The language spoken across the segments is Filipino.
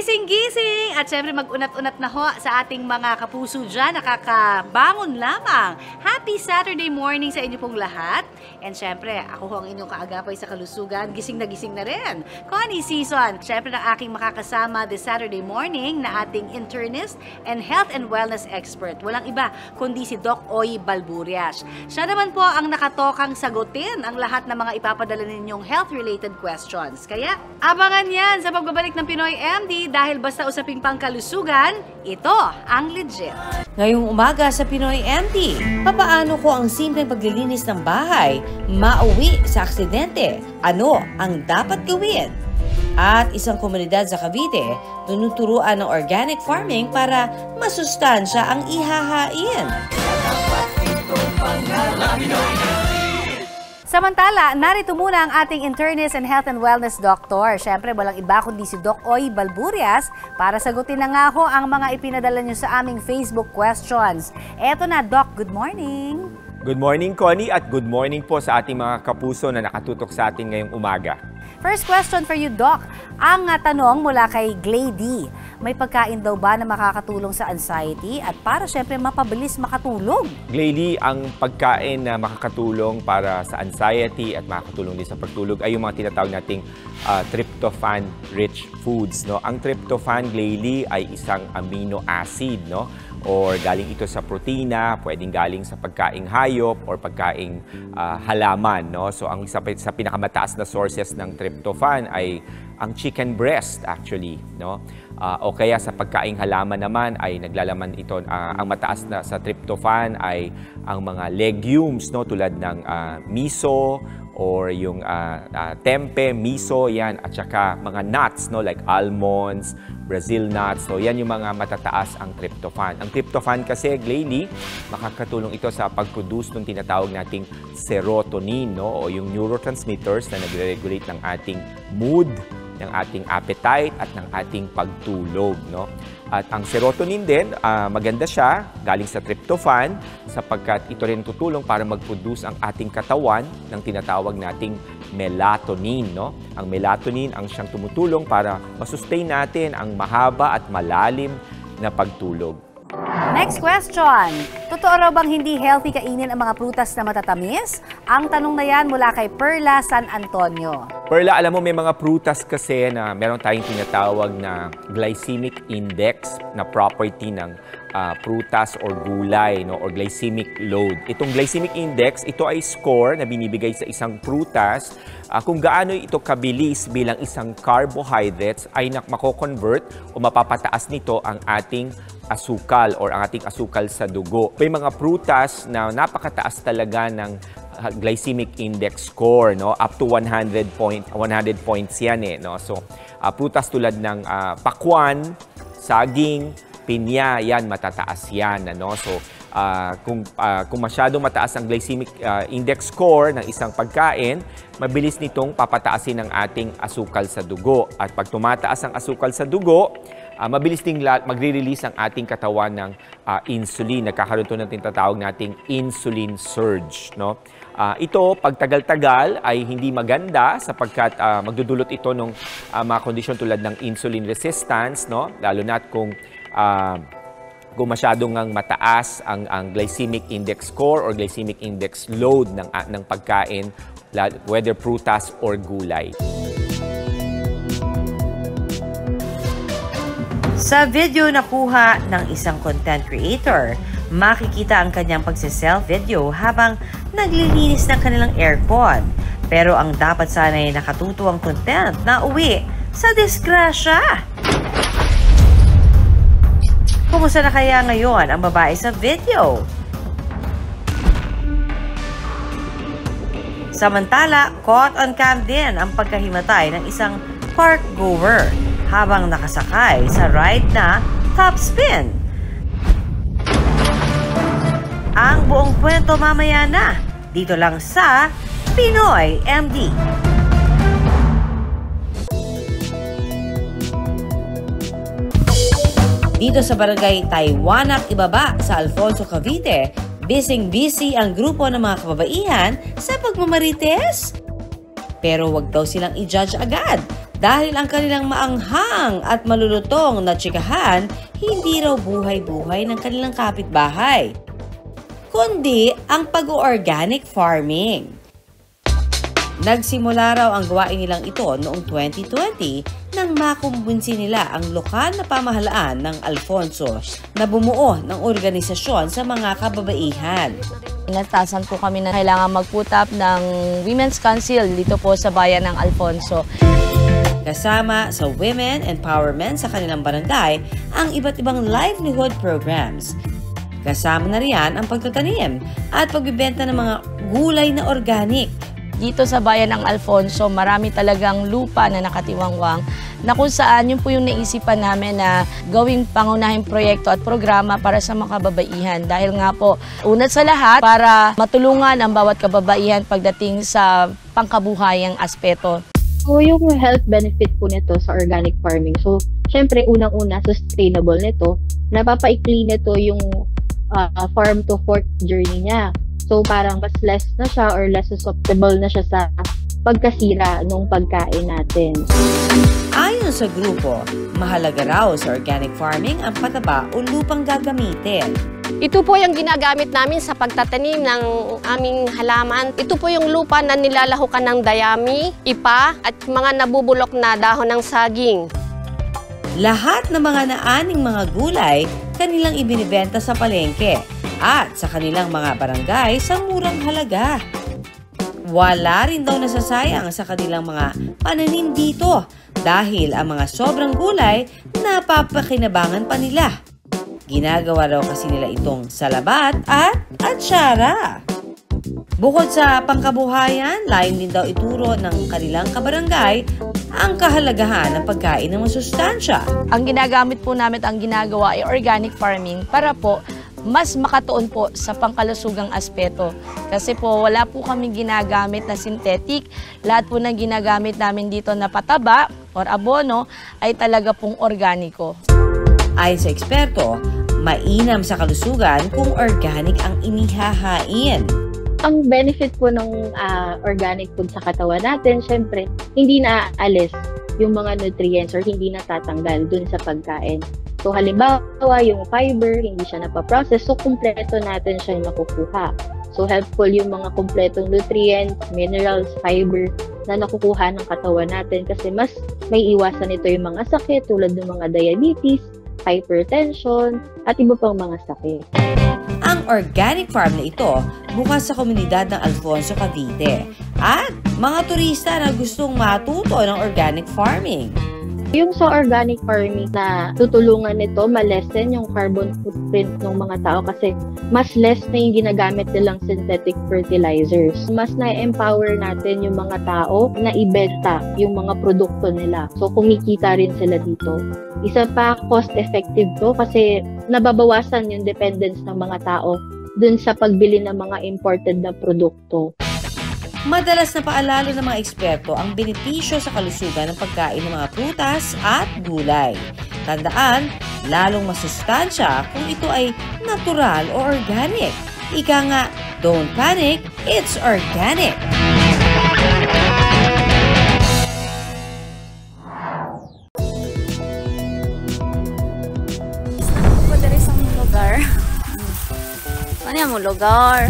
Gising-gising! At syempre mag-unat-unat na ho sa ating mga kapuso dyan, nakakabangon lamang. Happy Saturday morning sa inyo pong lahat. And syempre, ako ho ang inyong kaagapay sa kalusugan, gising na rin. Connie Season, syempre na aking makakasama this Saturday morning na ating internist and health and wellness expert. Walang iba kundi si Doc Oy Balburias. Siya naman po ang nakatokang sagutin ang lahat ng mga ipapadala ninyong health-related questions. Kaya, abangan yan sa pagbabalik ng Pinoy MD dahil basta usaping pangkalusugan, ito ang legit. Ngayong umaga sa Pinoy MD, papaano ko ang simpleng paglilinis ng bahay mauwi sa aksidente? Ano ang dapat gawin? At isang komunidad sa Cavite, tunuturuan ng organic farming para masustansya ang ihahain. Samantala, narito muna ang ating internist and health and wellness doctor. Siyempre, walang iba kundi si Doc Oy Balburias para sagutin na nga ho ang mga ipinadala nyo sa aming Facebook questions. Eto na, Doc. Good morning. Good morning, Connie, at good morning po sa ating mga kapuso na nakatutok sa atin ngayong umaga. First question for you, Doc. Ang tanong mula kay Glady, may pagkain daw ba na makakatulong sa anxiety at para syempre mapabilis makatulog? Glady, ang pagkain na makakatulong para sa anxiety at makakatulong din sa pagtulog ay yung mga tinatawag nating tryptophan-rich foods. No? Ang tryptophan, Glady, ay isang amino acid, no? Or galing ito sa protina, pwedeng galing sa pagkaing hayop or pagkaing halaman. No? So ang isa sa pinakamataas na sources ng tryptophan ay ang chicken breast actually. No? O kaya sa pagkaing halaman naman ay naglalaman ito, ang mataas na sa tryptophan ay ang mga legumes, no? Tulad ng miso, or yung tempe, miso, yan, at saka mga nuts, no, like almonds, Brazil nuts. So yan yung mga matataas ang tryptophan. Ang tryptophan kasi, Glady, makakatulong ito sa pag-produce ng tinatawag nating serotonin, no, o yung neurotransmitters na nagre-regulate ng ating mood, ng ating appetite at ng ating pagtulog, no? At ang serotonin din, maganda siya, galing sa tryptophan, sapagkat ito rin tutulong para mag-produce ang ating katawan ng tinatawag nating melatonin, no? Ang melatonin ang siyang tumutulong para masustain natin ang mahaba at malalim na pagtulog. Next question. Totoo raw bang hindi healthy kainin ang mga prutas na matatamis? Ang tanong na yan mula kay Perla San Antonio. Perla, alam mo may mga prutas kasi na meron tayong tinatawag na glycemic index na property ng prutas or gulay, no, or glycemic load. Itong glycemic index, ito ay score na binibigay sa isang prutas kung gaano ito kabilis bilang isang carbohydrates ay mako-convert o mapapataas nito ang ating asukal or ang ating asukal sa dugo. May mga prutas na napakataas talaga ng glycemic index score, no, up to 100 points yan eh, no. So prutas tulad ng pakwan, saging, pinya, yan matataas yan, ano. So kung masyadong mataas ang glycemic index score ng isang pagkain, mabilis nitong papataasin ang ating asukal sa dugo. At pag tumataas ang asukal sa dugo, mabilis ding magre-release ang ating katawan ng insulin. Nagkakaroon ito ng tinatawag nating insulin surge, no? Ito, pag tagal-tagal ay hindi maganda sapagkat magdudulot ito ng mga kondisyon tulad ng insulin resistance, no? Lalo na kung masyadong mataas ang glycemic index score or glycemic index load ng pagkain, whether prutas or gulay. Sa video na kuha ng isang content creator, makikita ang kanyang pagse-self video habang naglilinis ng kanilang aircon. Pero ang dapat sana ay nakatutuwang content na uwi sa disgrasya. Kumusta na kaya ngayon ang babae sa video? Samantala, caught on cam din ang pagkahimatay ng isang park goer habang nakasakay sa ride na top spin. Ang buong kwento mamaya na, dito lang sa Pinoy MD. Dito sa barangay Taiwanak Ibaba sa Alfonso, Cavite, busy ang grupo ng mga kababaihan sa pagmamarites. Pero wag daw silang i-judge agad dahil ang kanilang maanghang at malulutong na tsikahan hindi raw buhay-buhay ng kanilang kapitbahay, kundi ang pag-organic farming. Nagsimula raw ang gawain nilang ito noong 2020 nang makumbinsi nila ang lokal na pamahalaan ng Alfonso na bumuo ng organisasyon sa mga kababaihan. Natasan po kami na kailangan mag-put-up ng Women's Council dito po sa bayan ng Alfonso. Kasama sa women empowerment sa kanilang barangay ang iba't ibang livelihood programs. Kasama na riyan ang pagtatanim at pagbibenta ng mga gulay na organic. Dito sa bayan ng Alfonso, marami talagang lupa na nakatiwangwang na kung saan yun po yung naisipan namin na gawing pangunahing proyekto at programa para sa mga kababaihan. Dahil nga po, unat sa lahat, para matulungan ang bawat kababaihan pagdating sa pangkabuhayang aspeto. So, yung health benefit po nito sa organic farming. So, syempre, unang-una, sustainable nito. Napapaikli nito yung farm to fork journey niya. So, parang mas less na siya or less susceptible na siya sa pagkasira nung pagkain natin. Ayon sa grupo, mahalaga raw sa organic farming ang pataba o lupang gagamitin. Ito po yung ginagamit namin sa pagtatanim ng aming halaman. Ito po yung lupa na nilalahukan ng dayami, ipa, at mga nabubulok na dahon ng saging. Lahat ng mga naaning mga gulay kanilang ibinibenta sa palengke at sa kanilang mga barangay sa murang halaga. Wala rin daw nasasayang sa kanilang mga pananim dito dahil ang mga sobrang gulay napapakinabangan pa nila. Ginagawa raw kasi nila itong salabat at atsara. Bukod sa pangkabuhayan, layon din daw ituro ng kanilang kabarangay ang kahalagahan ng pagkain ng masustansya. Ang ginagamit po namin, ang ginagawa ay organic farming para po mas makatuon po sa pangkalusugang aspeto. Kasi po wala po kami ginagamit na synthetic. Lahat po na ginagamit namin dito na pataba or abono ay talaga pong organiko. Ayon sa eksperto, mainam sa kalusugan kung organic ang inihahain. Ang benefit po ng organic food sa katawan natin, syempre, hindi naaalis yung mga nutrients or hindi natatanggal dun sa pagkain. So, halimbawa, yung fiber, hindi siya napaprocess. So, kumpleto natin siya nakukuha. So, helpful yung mga kumpletong nutrients, minerals, fiber na nakukuha ng katawan natin kasi mas may iwasan nito yung mga sakit tulad ng mga diabetes, hypertension, at iba pang mga sakit. Ang organic farm na ito bukas sa komunidad ng Alfonso, Cavite at mga turista na gustong matuto ng organic farming. Yung sa organic farming na tutulungan nito, ma-lessen yung carbon footprint ng mga tao kasi mas less na yung ginagamit nilang synthetic fertilizers. Mas na-empower natin yung mga tao na ibenta yung mga produkto nila. So, kumikita rin sila dito. Isa pa, cost-effective to kasi nababawasan yung dependence ng mga tao dun sa pagbili ng mga imported na produkto. Madalas na paalala ng mga eksperto ang benepisyo sa kalusugan ng pagkain ng mga prutas at gulay. Tandaan, lalong masustansya kung ito ay natural o organic. Ika nga, don't panic, it's organic! Ako dari sa lugar. Ano yung lugar?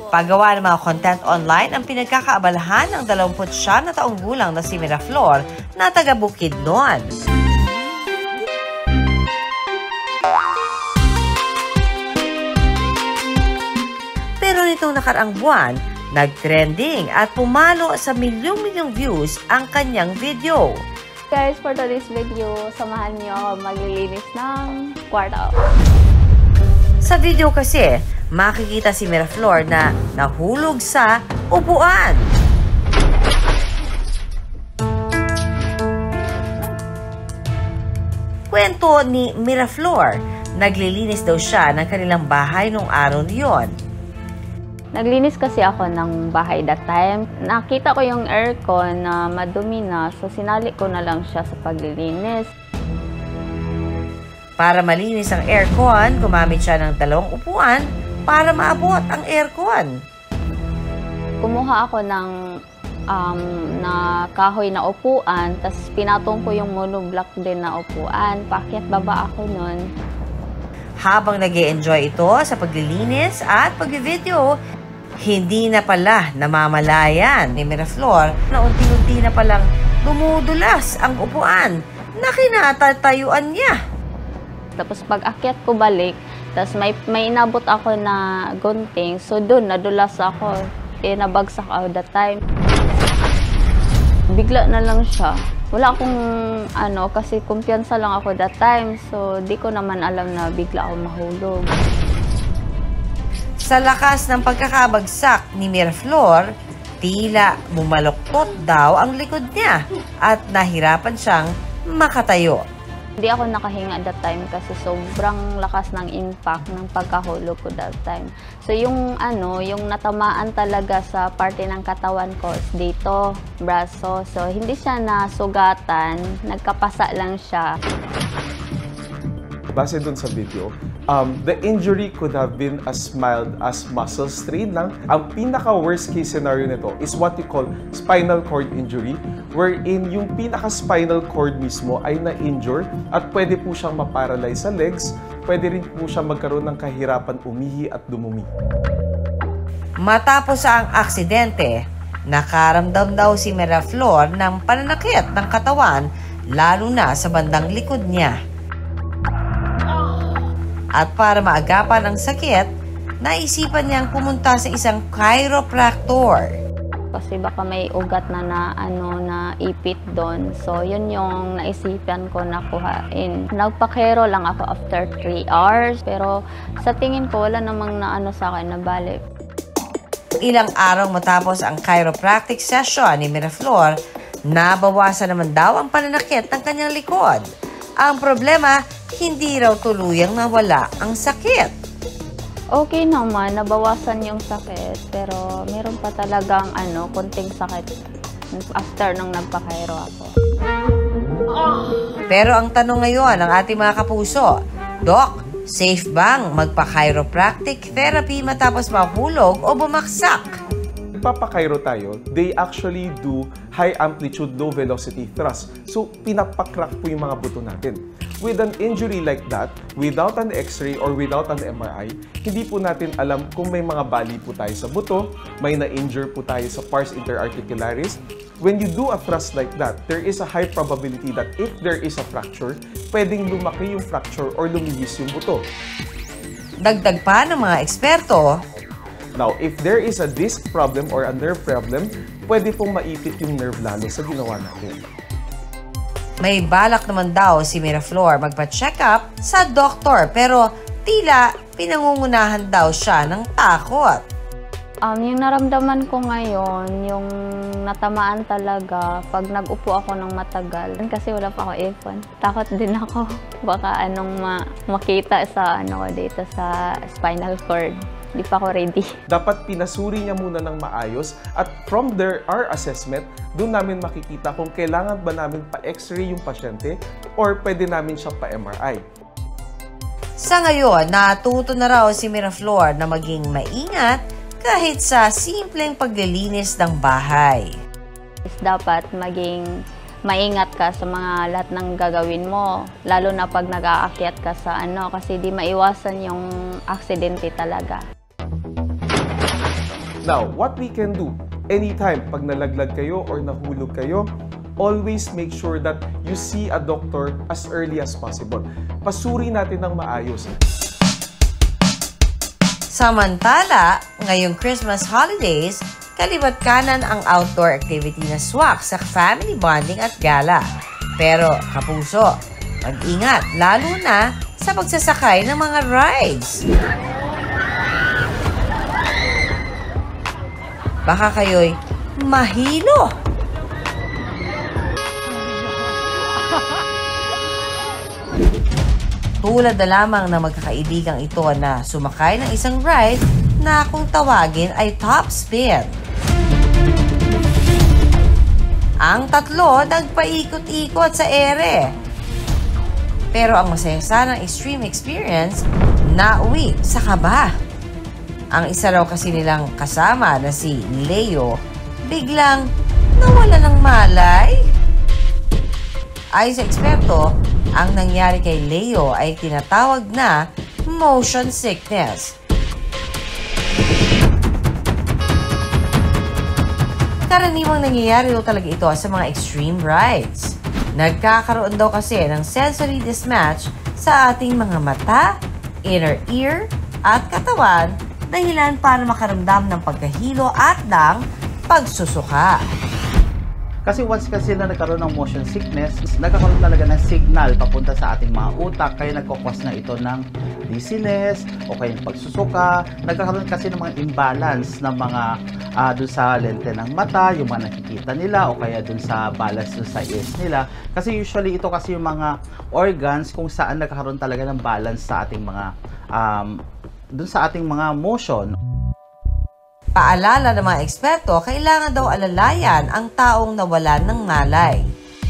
Paggawa ng mga content online ang pinagkakaabalahan ng 29 na taong gulang na si Miraflor na taga Bukidnon. Pero nitong nakaraang buwan, nag-trending at pumalo sa milyong-milyong views ang kanyang video. Guys, for today's video, samahan niyo ako maglilinis ng kwarto. Sa video kasi, makikita si Miraflor na nahulog sa upuan. Kwento ni Miraflor, naglilinis daw siya ng kanilang bahay nung araw niyon. Naglinis kasi ako ng bahay that time. Nakita ko yung aircon na madumi na, so sinali ko na lang siya sa paglilinis. Para malinis ang aircon, gumamit siya ng 2 upuan para maabot ang aircon. Kumuha ako ng na kahoy na upuan, tapos pinatong ko yung monoblock din na upuan. Paakyat baba ako nun. Habang nag-e-enjoy ito sa paglilinis at pag-video, hindi na pala namamalayan ni Miraflor na unti-unti na palang dumudulas ang upuan na kinatatayuan niya. Tapos pag akyat ko balik, tapos may inabot ako na gunting, so doon nadulas ako. Nabagsak ako that time. Bigla na lang siya. Wala akong kasi kumpiyansa lang ako that time, so di ko naman alam na bigla ako mahulog. Sa lakas ng pagkakabagsak ni Miraflor, tila bumaloktot daw ang likod niya at nahirapan siyang makatayo. Hindi ako nakahinga that time kasi sobrang lakas ng impact ng pagkahulog ko that time. So yung natamaan talaga sa parte ng katawan ko is dito, braso. So hindi siya nasugatan, nagkapasa lang siya. Base dun sa video, the injury could have been as mild as muscle strain lang. Ang pinaka-worst case scenario nito is what you call spinal cord injury, wherein yung pinaka-spinal cord mismo ay na-injure at pwede po siyang maparalyze sa legs, pwede rin po siyang magkaroon ng kahirapan umihi at dumumi. Matapos ang aksidente, nakaramdam daw si Miraflor ng pananakit ng katawan, lalo na sa bandang likod niya. At para maagapan ang sakit, naisipan niyang pumunta sa isang chiropractor. Kasi baka may ugat na ipit doon. So yun yung naisipan ko na kuhain. Nagpa-chiro lang ako after 3 hours. Pero sa tingin ko wala namang sa akin na balik. Ilang araw matapos ang chiropractic session ni Miraflor, nabawasan naman daw ang pananakit ng kanyang likod. Ang problema, hindi raw tuluyang nawala ang sakit. Okay naman, nabawasan yung sakit. Pero meron pa talagang konting sakit after nung nagpa-chiro ako. Pero ang tanong ngayon ng ating mga kapuso, Doc, safe bang magpa-chiropractic therapy matapos mahulog o bumaksak? Nagpapa-chiro tayo, they actually do high amplitude, low velocity thrust. So, pinapakrak po yung mga buto natin. With an injury like that, without an x-ray or without an MRI, hindi po natin alam kung may mga bali po tayo sa buto, may na-injure po tayo sa pars interarticularis. When you do a thrust like that, there is a high probability that if there is a fracture, pwedeng lumaki yung fracture or lumihis yung buto. Dagdag pa ng mga eksperto, now, if there is a disc problem or a nerve problem, pwede pong maipit yung nerve lalo sa ginawa natin. may balak naman daw si Miraflor magpa-check up sa doktor pero tila pinangungunahan daw siya ng takot. Yung naramdaman ko ngayon, yung natamaan talaga pag nag-upo ako ng matagal. Kasi wala pa ako earphone. Takot din ako. Baka makita sa dito sa spinal cord. Di pa ako ready. Dapat pinasuri niya muna ng maayos at from our assessment, doon namin makikita kung kailangan ba namin pa-x-ray yung pasyente or pwede namin siya pa-MRI. Sa ngayon, natuto na raw si Miraflor na maging maingat kahit sa simpleng paglilinis ng bahay. Dapat maging maingat ka sa mga lahat ng gagawin mo, lalo na pag nag-aakyat ka sa kasi di maiwasan yung aksidente talaga. Now, what we can do, anytime pag nalaglag kayo or nahulog kayo, always make sure that you see a doctor as early as possible. Pasuri natin ng maayos. Samantala, ngayong Christmas holidays, kalibat kanan ang outdoor activity na swak sa family bonding at gala. Pero, kapuso, mag-ingat lalo na sa pagsasakay ng mga rides. Baka kayo'y mahilo. Tulad na lamang ng magkakaibigang ito na sumakay ng isang ride na kung tawagin ay top spin. Ang tatlo nagpaikot-ikot sa ere. Pero ang masaya ng extreme experience, nauwi sa kaba. Ang isa raw kasi nilang kasama na si Leo, biglang nawala ng malay? Ayon sa eksperto, ang nangyari kay Leo ay tinatawag na motion sickness. Karaniwang nangyayari daw talaga ito sa mga extreme rides. Nagkakaroon daw kasi ng sensory mismatch sa ating mga mata, inner ear, at katawan, dahilan para makaramdam ng pagkahilo at ng pagsusuka. Kasi once kasi na nagkaroon ng motion sickness, nagkakaroon talaga ng signal papunta sa ating mga utak, kaya nagkakos na ito ng dizziness o kaya pagsusuka. Nagkakaroon kasi ng mga imbalance ng mga dun sa lente ng mata, yung mga nakikita nila o kaya dun sa balance dun sa ears nila. Kasi usually ito kasi yung mga organs kung saan nagkakaroon talaga ng balance sa ating mga dun sa ating mga motion. Paalala ng mga eksperto, kailangan daw alalayan ang taong nawalan ng malay.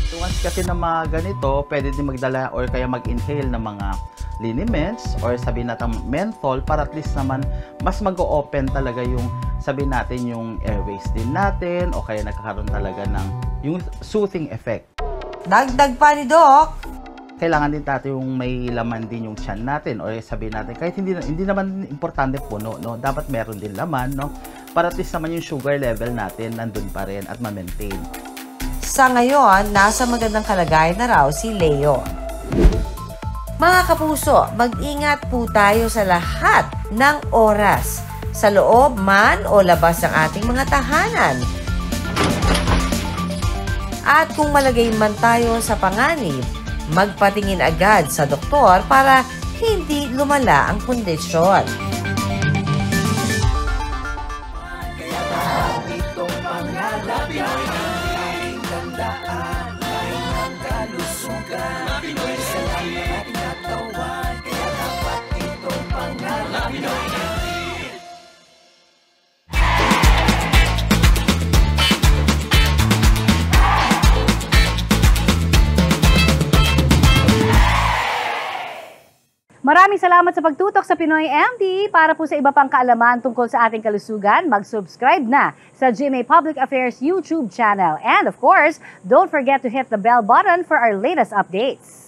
So once kasi na mga ganito, pwede din magdala or kaya mag-inhale ng mga liniments or sabihin natin menthol para at least naman mas mag-o-open talaga yung sabihin natin yung airways din natin o kaya nagkakaroon talaga ng yung soothing effect. Dagdag pa ni Doc, kailangan din natin yung may laman din yung tiyan natin or sabihin natin kahit hindi naman importante puno, no, dapat meron din laman, no, para at least naman yung sugar level natin nandun pa rin at ma-maintain. Sa ngayon, nasa magandang kalagayan na raw si Leo. Mga kapuso, mag-ingat po tayo sa lahat ng oras, sa loob man o labas ng ating mga tahanan. At kung malagay man tayo sa panganib, magpatingin agad sa doktor para hindi lumala ang kondisyon. Maraming salamat sa pagtutok sa Pinoy MD. Para po sa iba pang kaalaman tungkol sa ating kalusugan, mag-subscribe na sa GMA Public Affairs YouTube channel. And of course, don't forget to hit the bell button for our latest updates.